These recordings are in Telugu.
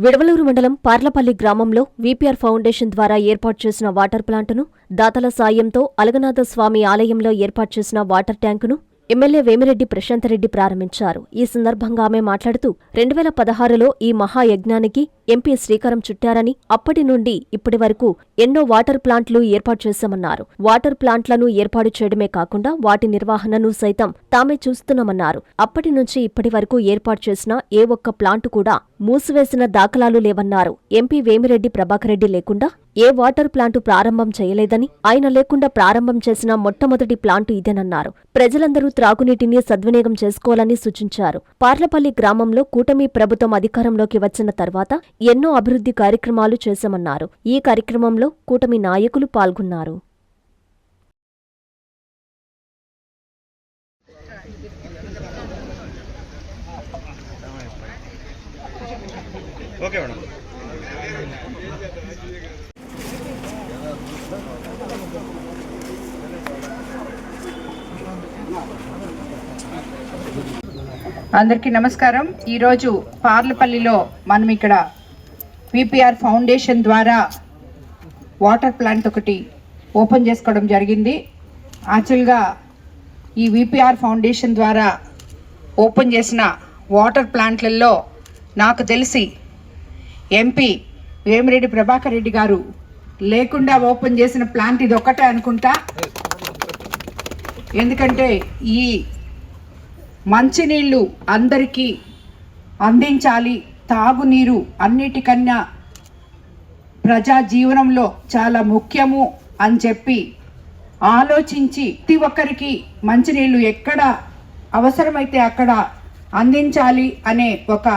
విడవలూరు మండలం పార్లపల్లి గ్రామంలో వీపీఆర్ ఫౌండేషన్ ద్వారా ఏర్పాటు చేసిన వాటర్ ప్లాంటును, దాతల సాయంతో అలగనాథ స్వామి ఆలయంలో ఏర్పాటు చేసిన వాటర్ ట్యాంకును ఎమ్మెల్యే వేమిరెడ్డి ప్రశాంతరెడ్డి ప్రారంభించారు. ఈ సందర్భంగా ఆమె మాట్లాడుతూ 2016లో ఈ మహాయజ్ఞానికి ఎంపీ శ్రీకారం చుట్టారని, అప్పటి నుండి ఇప్పటి వరకు ఎన్నో వాటర్ ప్లాంట్లు ఏర్పాటు చేశామన్నారు. వాటర్ ప్లాంట్లను ఏర్పాటు చేయడమే కాకుండా వాటి నిర్వహణను సైతం తామే చూస్తున్నామన్నారు. అప్పటి నుంచి ఇప్పటి వరకు ఏర్పాటు చేసిన ఏ ఒక్క ప్లాంటు కూడా మూసివేసిన దాఖలాలు లేవన్నారు. ఎంపీ వేమిరెడ్డి ప్రభాకరెడ్డి లేకుండా ఏ వాటర్ ప్లాంటు ప్రారంభం చేయలేదని, ఆయన లేకుండా ప్రారంభం చేసిన మొట్టమొదటి ప్లాంటు ఇదేనన్నారు. ప్రజలందరూ త్రాగునీటిని సద్వినియోగం చేసుకోవాలని సూచించారు. పార్లపల్లి గ్రామంలో కూటమి ప్రభుత్వం అధికారంలోకి వచ్చిన తర్వాత ఎన్నో అభివృద్ధి కార్యక్రమాలు చేశామన్నారు. ఈ కార్యక్రమంలో కూటమి నాయకులు పాల్గొన్నారు. Okay madam. అందరికీ నమస్కారం. ఈరోజు పార్లపల్లిలో మనం ఇక్కడ వీపీఆర్ ఫౌండేషన్ ద్వారా వాటర్ ప్లాంట్ ఒకటి ఓపెన్ చేసుకోవడం జరిగింది. యాక్చువల్గా ఈ వీపీఆర్ ఫౌండేషన్ ద్వారా ఓపెన్ చేసిన వాటర్ ప్లాంట్లలో నాకు తెలిసి ఎంపీ వేమిరెడ్డి ప్రభాకర్ రెడ్డి గారు లేకుండా ఓపెన్ చేసిన ప్లాంట్ ఇది ఒక్కటే అనుకుంటా. ఎందుకంటే ఈ మంచినీళ్ళు అందరికీ అందించాలి, తాగునీరు అన్నిటికన్నా ప్రజా జీవనంలో చాలా ముఖ్యము అని చెప్పి ఆలోచించి ప్రతి ఒక్కరికి మంచినీళ్ళు ఎక్కడ అవసరమైతే అక్కడ అందించాలి అనే ఒక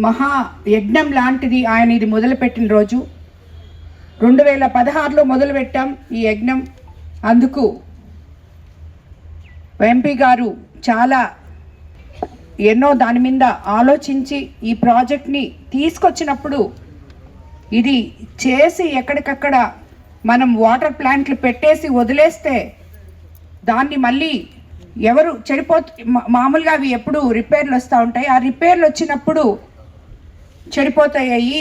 మహా యజ్ఞం లాంటిది ఆయన ఇది మొదలుపెట్టిన రోజు 2016లో మొదలుపెట్టాం ఈ యజ్ఞం. అందుకు ఎంపీ గారు చాలా ఎన్నో దాని మీద ఆలోచించి ఈ ప్రాజెక్ట్ని తీసుకొచ్చినప్పుడు ఇది చేసి ఎక్కడికక్కడ మనం వాటర్ ప్లాంట్లు పెట్టేసి వదిలేస్తే దాన్ని మళ్ళీ ఎవరు మామూలుగా అవి ఎప్పుడు రిపేర్లు వస్తూ ఉంటాయి. ఆ రిపేర్లు వచ్చినప్పుడు చెడిపోతాయి,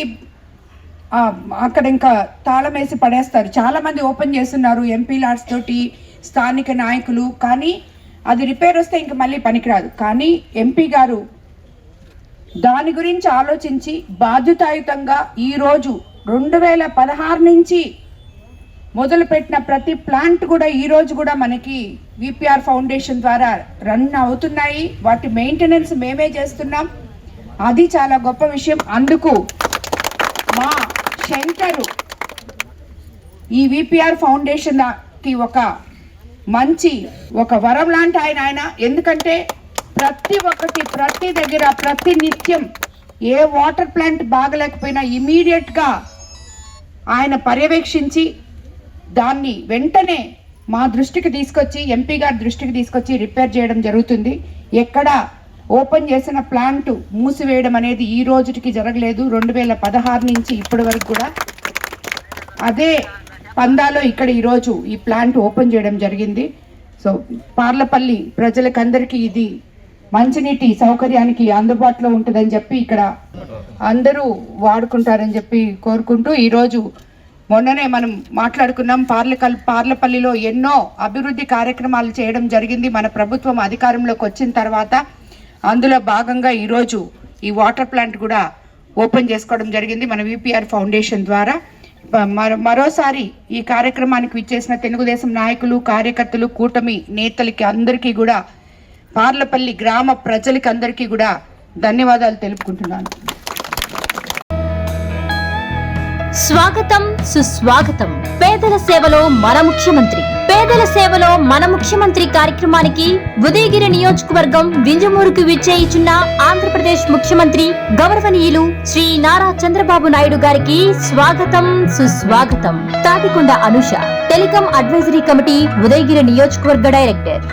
అక్కడ ఇంకా తాళం వేసి పడేస్తారు. చాలామంది ఓపెన్ చేస్తున్నారు ఎంపీ లాట్స్ తోటి, స్థానిక నాయకులు. కానీ అది రిపేర్ వస్తే ఇంక మళ్ళీ పనికిరాదు. కానీ ఎంపీ గారు దాని గురించి ఆలోచించి బాధ్యతాయుతంగా ఈరోజు 2016 నుంచి మొదలుపెట్టిన ప్రతి ప్లాంట్ కూడా ఈరోజు కూడా మనకి వీపీఆర్ ఫౌండేషన్ ద్వారా రన్ అవుతున్నాయి. వాటి మెయింటెనెన్స్ మేమే చేస్తున్నాం. అది చాలా గొప్ప విషయం. అందుకు మా శంకరు ఈ వీపీఆర్ ఫౌండేషన్కి మంచి వరం లాంటి ఆయన. ఎందుకంటే ప్రతి దగ్గర ప్రతి నిత్యం ఏ వాటర్ ప్లాంట్ బాగలేకపోయినా ఇమీడియట్గా ఆయన పర్యవేక్షించి దాన్ని వెంటనే మా దృష్టికి తీసుకొచ్చి, ఎంపీ గారి దృష్టికి తీసుకొచ్చి రిపేర్ చేయడం జరుగుతుంది. ఎక్కడ ఓపెన్ చేసిన ప్లాంట్ మూసివేయడం అనేది ఈ రోజుకి జరగలేదు. 2016 నుంచి ఇప్పటి వరకు కూడా అదే పందాలో ఇక్కడ ఈరోజు ఈ ప్లాంట్ ఓపెన్ చేయడం జరిగింది. సో పార్లపల్లి ప్రజలకందరికీ ఇది మంచినీటి సౌకర్యానికి అందుబాటులో ఉంటుందని చెప్పి ఇక్కడ అందరూ వాడుకుంటారని చెప్పి కోరుకుంటూ ఈరోజు మొన్ననే మనం మాట్లాడుకున్నాం. పార్లపల్లిలో ఎన్నో అభివృద్ధి కార్యక్రమాలు చేయడం జరిగింది మన ప్రభుత్వం అధికారంలోకి వచ్చిన తర్వాత. అందులో భాగంగా ఈరోజు ఈ వాటర్ ప్లాంట్ కూడా ఓపెన్ చేసుకోవడం జరిగింది మన వీపీఆర్ ఫౌండేషన్ ద్వారా. మరోసారి ఈ కార్యక్రమానికి విచ్చేసిన తెలుగుదేశం నాయకులు, కార్యకర్తలు, కూటమి నేతలకి అందరికీ కూడా, పార్లపల్లి గ్రామ ప్రజలకి అందరికీ కూడా ధన్యవాదాలు తెలుపుకుంటున్నాను. స్వాగతం, సుస్వాగతం. పేదల సేవలో మన ముఖ్యమంత్రి. పేదల సేవలో మన ముఖ్యమంత్రి కార్యక్రమానికి ఉదయగిరి నియోజకవర్గం వింజమూరుకు విచ్చేయిచున్న ఆంధ్రప్రదేశ్ ముఖ్యమంత్రి గౌరవనీయులు శ్రీ నారా చంద్రబాబు నాయుడు గారికి స్వాగతం, సుస్వాగతం. Tatikonda Anusha, telecom advisory committee, Udayagiri నియోజకవర్గ డైరెక్టర్.